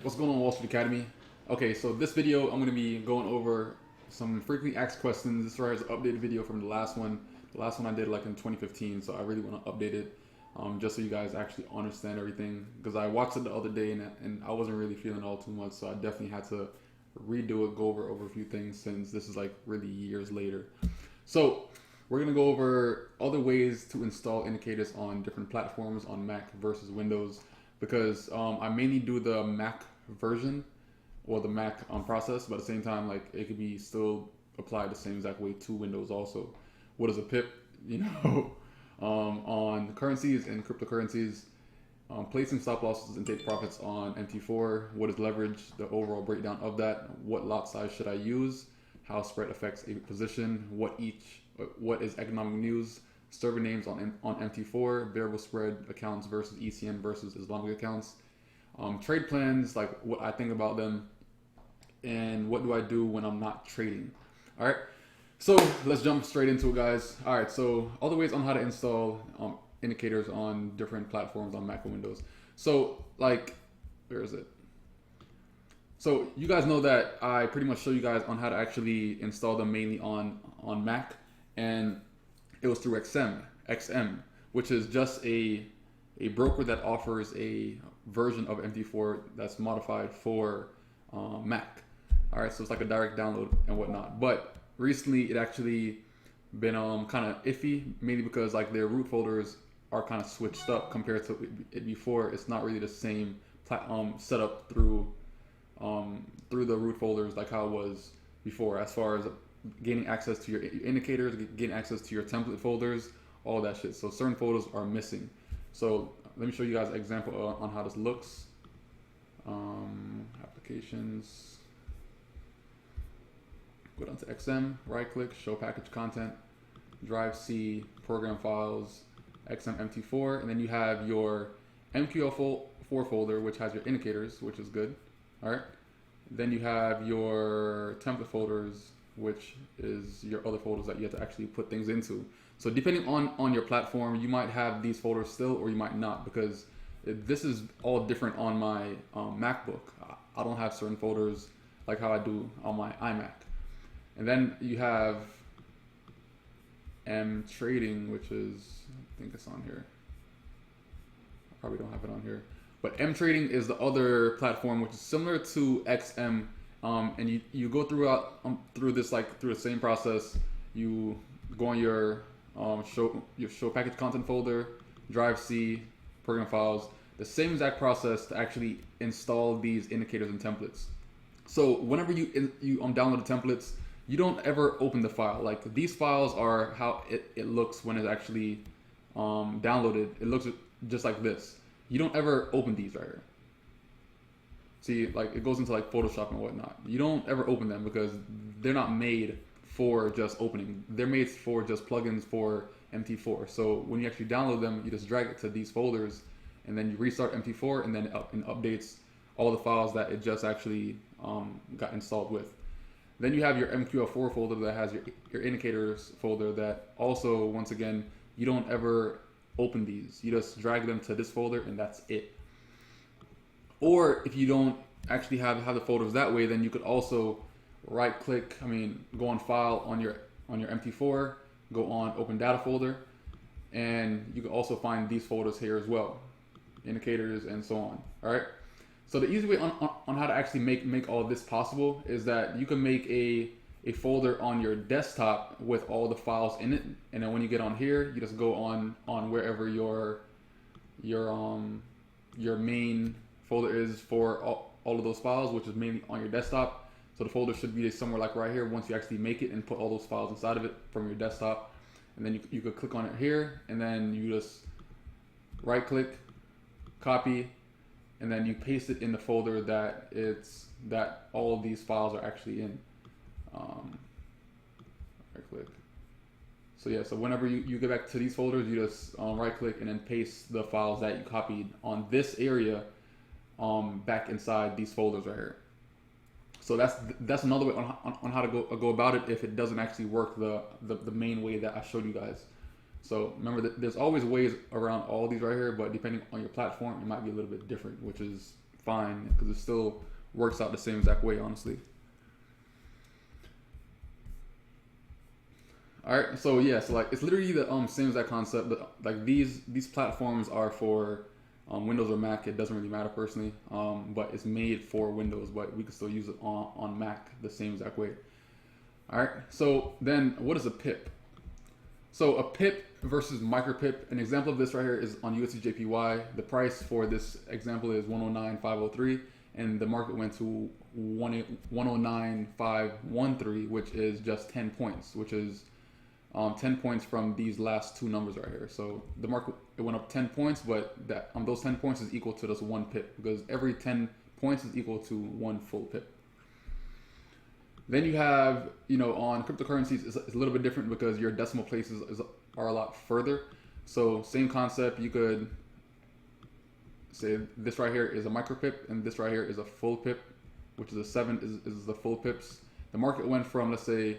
What's going on, Wall Street Academy? Okay, so this video I'm going to be going over some frequently asked questions. This is an updated video from the last one. The last one I did like in 2015, so I really want to update it just so you guys actually understand everything. Because I watched it the other day and I wasn't really feeling all too much, so I definitely had to redo it, go over a few things since this is like really years later. So we're going to go over other ways to install indicators on different platforms on Mac versus Windows, because I mainly do the Mac version or the Mac process, but at the same time, like it could be still applied the same exact way to Windows also. What is a pip? On currencies and cryptocurrencies, placing stop losses and take profits on MT4. What is leverage? The overall breakdown of that. What lot size should I use? How spread affects a position. What is economic news? Server names on MT4. Variable spread accounts versus ECN versus Islamic accounts. Trade plans, like what I think about them, and what do I do when I'm not trading. All right, so let's jump straight into it, guys. All right, so other ways on how to install indicators on different platforms on Mac and Windows. So like, where is it? So you guys know that I pretty much show you guys on how to actually install them mainly on Mac, and it was through XM, which is just a broker that offers a version of MT4 that's modified for Mac. All right, so it's like a direct download and whatnot. But recently, it actually been kind of iffy, mainly because like their root folders are kind of switched up compared to it before. It's not really the same setup through the root folders like how it was before, as far as gaining access to your indicators, getting access to your template folders, all that shit. So certain folders are missing. So let me show you guys an example on how this looks. Applications. Go down to XM, right click, show package content, drive C, program files, XM MT4, and then you have your MQL4 folder, which has your indicators, which is good. All right. Then you have your template folders, which is your other folders that you have to actually put things into. So depending on your platform, you might have these folders still, or you might not, because this is all different on my MacBook. I don't have certain folders like how I do on my iMac. And then you have M Trading, which is, I think it's on here. I probably don't have it on here. But M Trading is the other platform, which is similar to XM. And you go through this like through the same process. You go on your show package content folder, drive C, program files, the same exact process to actually install these indicators and templates. So whenever you download the templates, you don't ever open the file. Like these files are how it looks when it's actually downloaded. It looks just like this. You don't ever open these right here. See, like it goes into like Photoshop and whatnot. You don't ever open them because they're not made for just opening. They're made for just plugins for MT4. So when you actually download them, you just drag it to these folders, and then you restart MT4, and then it updates all the files that it just actually got installed with. Then you have your MQL4 folder that has your indicators folder that also, once again, you don't ever open these. You just drag them to this folder and that's it. Or if you don't actually have the folders that way, then you could also go on file on your MT4, go on open data folder, and you can also find these folders here as well, indicators and so on. All right. So the easy way on how to actually make all of this possible is that you can make a folder on your desktop with all the files in it, and then when you get on here, you just go on wherever your main folder is for all of those files, which is mainly on your desktop. So the folder should be somewhere like right here once you actually make it and put all those files inside of it from your desktop. And then you could click on it here, and then you just right click, copy, and then you paste it in the folder that all of these files are actually in. Right click. So yeah, so whenever you get back to these folders, you just right click and then paste the files that you copied on this area back inside these folders right here. So that's another way on how to go about it if it doesn't actually work the main way that I showed you guys. So remember that there's always ways around all these right here, but depending on your platform, it might be a little bit different, which is fine because it still works out the same exact way, honestly. All right, so yeah, so like it's literally the same exact concept. Like these platforms are for Windows or Mac. It doesn't really matter personally, but it's made for Windows, but we can still use it on Mac the same exact way. All right, so then what is a pip? So a pip versus micro pip. An example of this right here is on USDJPY. The price for this example is 109.503, and the market went to 109.513, which is just 10 points, which is 10 points from these last two numbers right here. So the market, it went up 10 points, but that those 10 points is equal to just one pip, because every 10 points is equal to one full pip. Then you have, on cryptocurrencies, it's a little bit different because your decimal places are a lot further. So same concept, you could say this right here is a micro pip and this right here is a full pip, which is a 7 is the full pips. The market went from, let's say,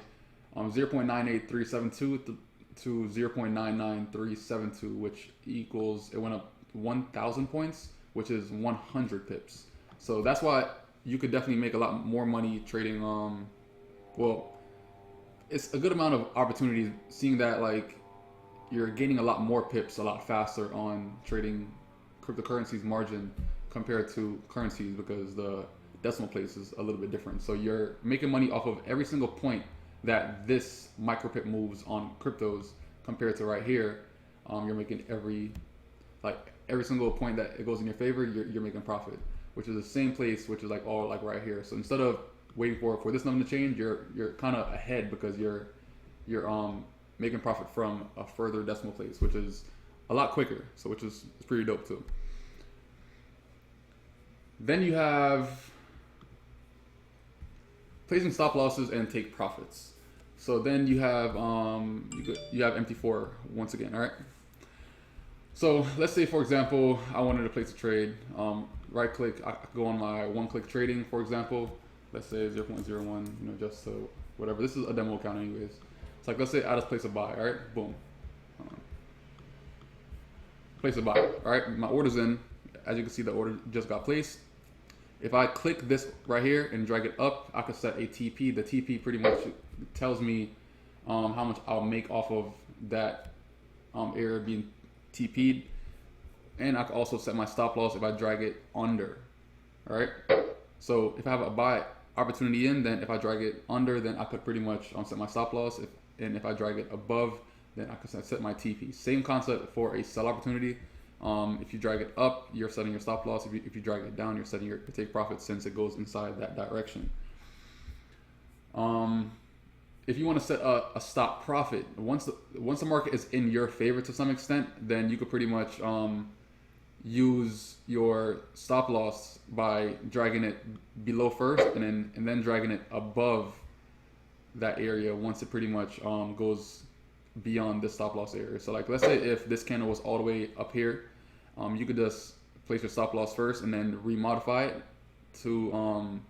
0.98372 to 0.99372, which equals, it went up 1,000 points, which is 100 pips. So that's why you could definitely make a lot more money trading. Well, it's a good amount of opportunities, seeing that like you're gaining a lot more pips a lot faster on trading cryptocurrencies margin compared to currencies, because the decimal place is a little bit different. So you're making money off of every single point that this micro pip moves on cryptos, compared to right here, you're making every single point that it goes in your favor, you're making profit, which is the same place, which is like all like right here. So instead of waiting for this number to change, you're kind of ahead because you're making profit from a further decimal place, which is a lot quicker. So which is pretty dope too. Then you have placing stop losses and take profits. So then you have you have MT4 once again. All right. So let's say, for example, I wanted to place a trade. Right click, I could go on my one-click trading, for example. Let's say 0.01, just so whatever. This is a demo account anyways. It's like, let's say I just place a buy, all right? Boom. Place a buy, all right? My order's in. As you can see, the order just got placed. If I click this right here and drag it up, I could set a TP. The TP pretty much tells me how much I'll make off of that area being TP'd. And I can also set my stop loss if I drag it under, all right? So if I have a buy opportunity in, then if I drag it under, then I could pretty much set my stop loss. And if I drag it above, then I could set my TP. Same concept for a sell opportunity. If you drag it up, you're setting your stop loss. If you drag it down, you're setting your take profit, since it goes inside that direction. If you want to set a stop profit, once the market is in your favor to some extent, then you could pretty much use your stop loss by dragging it below first and then dragging it above that area once it pretty much goes beyond the stop loss area. So like, let's say if this candle was all the way up here, you could just place your stop loss first and then remodify it to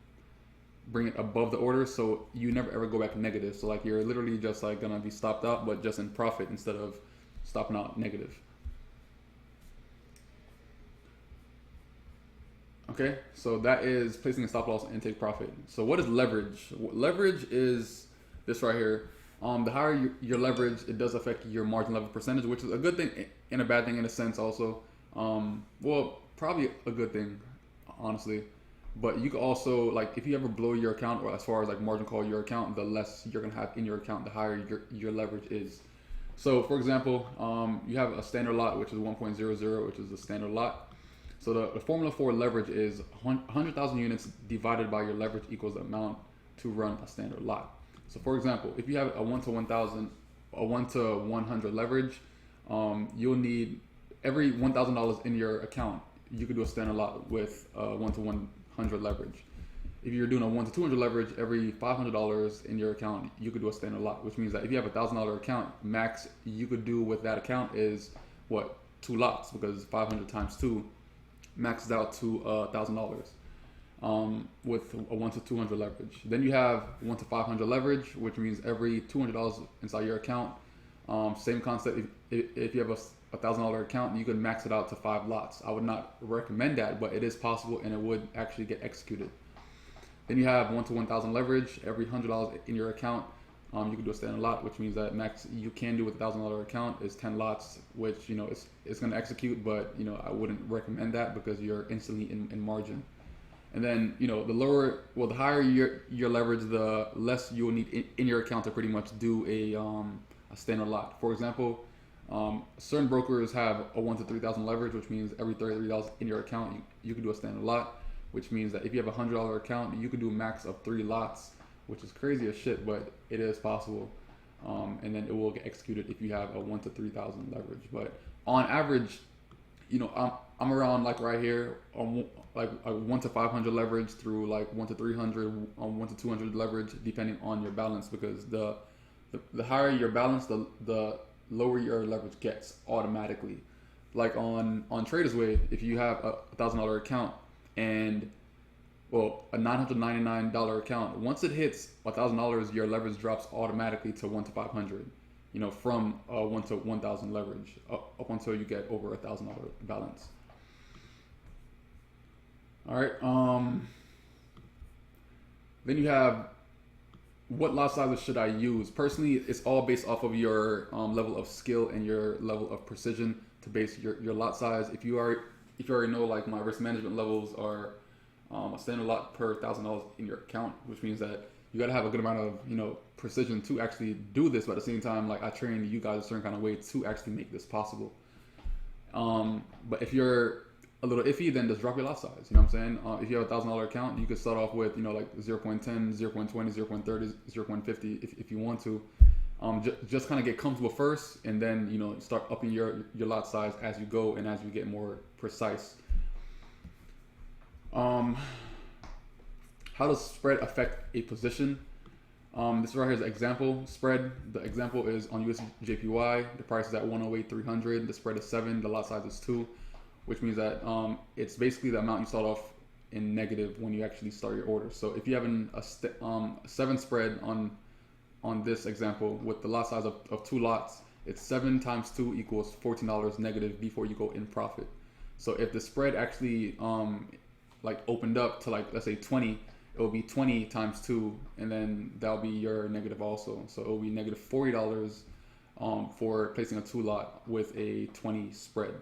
bring it above the order, so you never ever go back negative. So like, you're literally just like gonna be stopped out, but just in profit instead of stopping out negative. Okay, so that is placing a stop loss and take profit. So what is leverage? Leverage is this right here. The higher your leverage, it does affect your margin level percentage, which is a good thing and a bad thing in a sense also. Well, probably a good thing, honestly. But you could also, like, if you ever blow your account, or as far as like margin call your account, the less you're gonna have in your account, the higher your leverage is. So for example, you have a standard lot, which is 1.00, which is the standard lot. So the formula for leverage is 100,000 units divided by your leverage equals the amount to run a standard lot. So for example, if you have a 1 to 1,000, a 1 to 100 leverage, you'll need every $1,000 in your account, you could do a standard lot with 1 to 100 leverage. If you're doing a 1 to 200 leverage, every $500 in your account, you could do a standard lot, which means that if you have a $1,000 account, max you could do with that account is what? 2 lots, because 500 times 2 maxes out to $1,000 with a 1 to 200 leverage. Then you have 1 to 500 leverage, which means every $200 inside your account. Same concept. If you have a $1,000 account, you could max it out to 5 lots. I would not recommend that, but it is possible and it would actually get executed. Then you have 1 to 1,000 leverage. Every $100 in your account, you can do a standard lot, which means that max you can do with $1,000 account is 10 lots, which it's going to execute, but I wouldn't recommend that because you're instantly in margin. And then the higher your leverage, the less you will need in your account to pretty much do a standard lot. For example, certain brokers have a 1 to 3,000 leverage, which means every $33 in your account you can do a standard lot, which means that if you have a $100 account, you could do a max of 3 lots, which is crazy as shit, but it is possible. And then it will get executed if you have a 1 to 3,000 leverage. But on average, I'm around like right here on like 1 to 500 leverage through like 1 to 300, 1 to 200 leverage, depending on your balance, because the higher your balance, the lower your leverage gets automatically. Like on Traders Way, if you have a $1,000 account and a $999 account, once it hits $1,000, your leverage drops automatically to 1 to 500. From 1 to 1,000 leverage up until you get over $1,000 balance. All right. Then you have what lot sizes should I use? Personally, it's all based off of your level of skill and your level of precision to base your lot size. If you already know, like, my risk management levels are a standard lot per $1,000 in your account, which means that you got to have a good amount of precision to actually do this. But at the same time, like, I train you guys a certain kind of way to actually make this possible. But if you're a little iffy, then just drop your lot size. You know what I'm saying? If you have a $1,000 account, you could start off with like 0.10, 0.20, 0.30, 0.50 if you want to. Just kind of get comfortable first, and then start upping your lot size as you go and as you get more precise. How does spread affect a position? This right here is an example spread. The example is on USJPY. The price is at 108.300. The spread is 7. The lot size is 2, which means that it's basically the amount you start off in negative when you actually start your order. So if you have a 7 spread on this example with the lot size of 2 lots, it's 7 times 2 equals $14 negative before you go in profit. So if the spread actually opened up to, like, let's say 20, it will be 20 times 2, and then that'll be your negative also. So it will be negative $40 for placing a 2 lot with a 20 spread.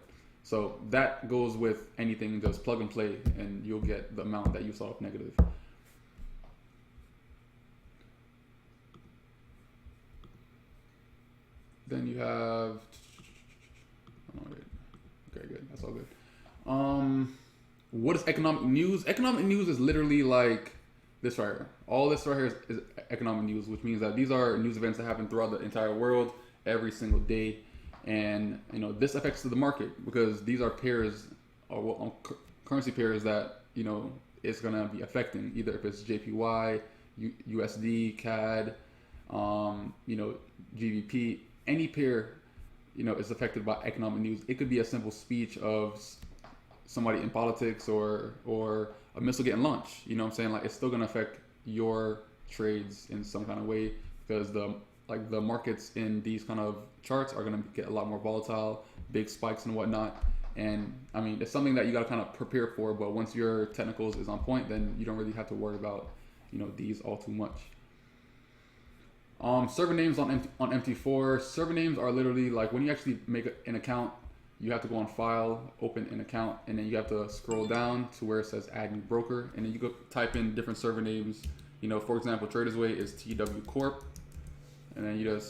So that goes with anything, just plug and play, and you'll get the amount that you saw off negative. Then you have, okay, good, that's all good. What is economic news? Economic news is literally like this right here. All this right here is economic news, which means that these are news events that happen throughout the entire world every single day. And this affects the market because these are pairs, or currency pairs that it's gonna be affecting. Either if it's JPY, USD, CAD, GBP, any pair, is affected by economic news. It could be a simple speech of somebody in politics or a missile getting launched. You know what I'm saying? Like, it's still gonna affect your trades in some kind of way because the markets in these kind of charts are going to get a lot more volatile, big spikes and whatnot. And I mean, it's something that you got to kind of prepare for, but once your technicals is on point, then you don't really have to worry about, these all too much. Server names on MT4. Server names are literally like when you actually make an account, you have to go on file, open an account, and then you have to scroll down to where it says add new broker. And then you go type in different server names. For example, Traders Way is TW Corp. And then you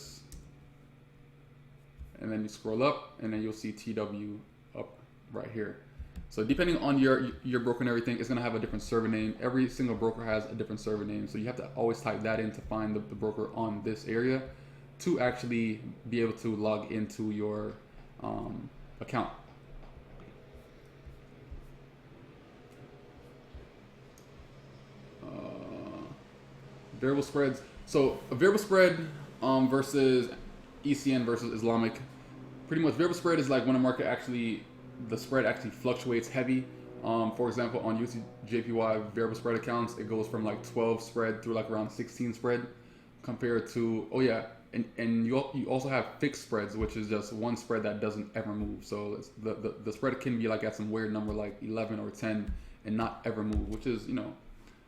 scroll up, and then you'll see TW up right here. So depending on your broker and everything, it's gonna have a different server name. Every single broker has a different server name, so you have to always type that in to find the broker on this area to actually be able to log into your account. Variable spreads. So a variable spread versus ECN versus Islamic. Pretty much variable spread is like when a market the spread actually fluctuates heavy. For example, on USJPY variable spread accounts, it goes from like 12 spread through like around 16 spread compared to, and you also have fixed spreads, which is just one spread that doesn't ever move. So the spread can be like at some weird number like 11 or 10 and not ever move, which is, you know,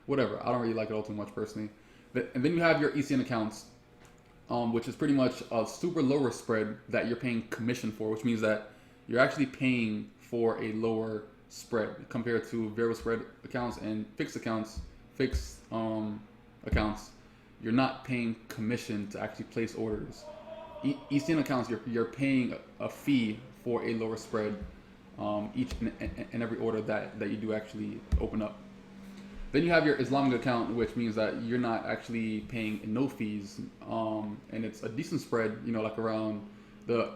whatever. I don't really like it all too much personally. And then you have your ECN accounts, which is pretty much a super lower spread that you're paying commission for, which means that you're actually paying for a lower spread compared to variable spread accounts and fixed accounts. Fixed accounts, you're not paying commission to actually place orders. ECN accounts, you're paying a fee for a lower spread each and every order that you do actually open up. Then you have your Islamic account, which means that you're not actually paying no fees, and it's a decent spread, you know, like around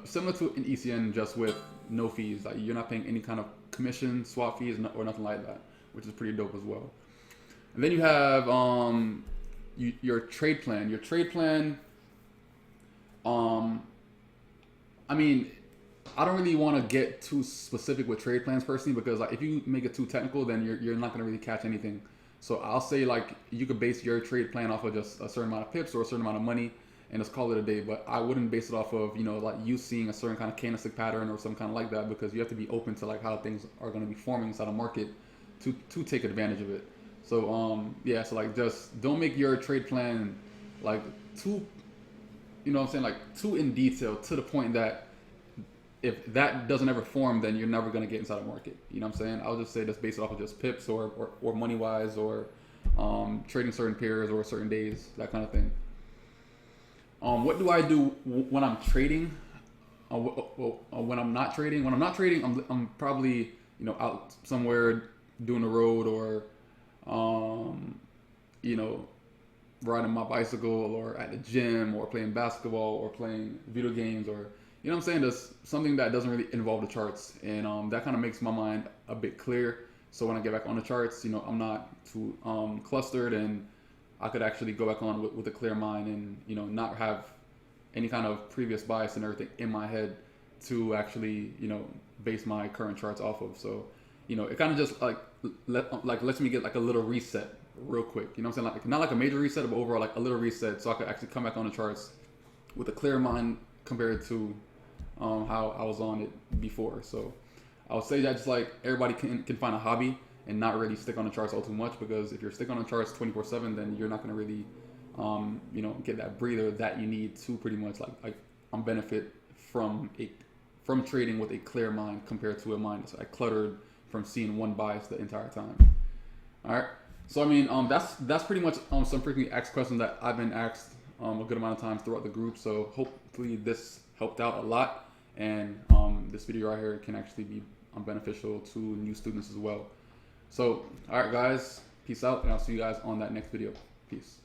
similar to an ECN, just with no fees. Like you're not paying any kind of commission, swap fees, or nothing like that, which is pretty dope as well. And then you have your trade plan. Your trade plan, I mean, I don't really want to get too specific with trade plans personally, because like if you make it too technical, then you're not going to really catch anything. So I'll say like you could base your trade plan off of just a certain amount of pips or a certain amount of money and just call it a day. But I wouldn't base it off of, you know, like you seeing a certain kind of candlestick pattern or some kind of like that, because you have to be open to like how things are going to be forming inside the market to take advantage of it. So yeah, so like just don't make your trade plan like too, you know what I'm saying, like too in detail to the point that if that doesn't ever form, then you're never going to get inside the market. You know what I'm saying? I'll just say just based off of just pips or money wise or trading certain pairs or certain days, that kind of thing. What do I do when I'm trading? When I'm not trading, I'm probably, you know, out somewhere doing the road or you know, riding my bicycle or at the gym or playing basketball or playing video games, or, you know what I'm saying, just something that doesn't really involve the charts. And that kind of makes my mind a bit clear. So when I get back on the charts, you know, I'm not too clustered, and I could actually go back on with a clear mind and, you know, not have any kind of previous bias and everything in my head to actually, you know, base my current charts off of. So, you know, it kind of just like lets me get like a little reset real quick. You know what I'm saying? Like not like a major reset, but overall like a little reset, so I could actually come back on the charts with a clear mind compared to how I was on it before. So I would say that just like everybody can find a hobby and not really stick on the charts all too much, because if you're sticking on the charts 24/7, then you're not going to really you know, get that breather that you need to pretty much like benefit from trading with a clear mind compared to a mind that's like cluttered from seeing one bias the entire time. All right. So I mean, that's pretty much some frequently asked questions that I've been asked a good amount of times throughout the group. So hopefully this helped out a lot, and this video right here can actually be beneficial to new students as well. So all right, guys, peace out, and I'll see you guys on that next video. Peace.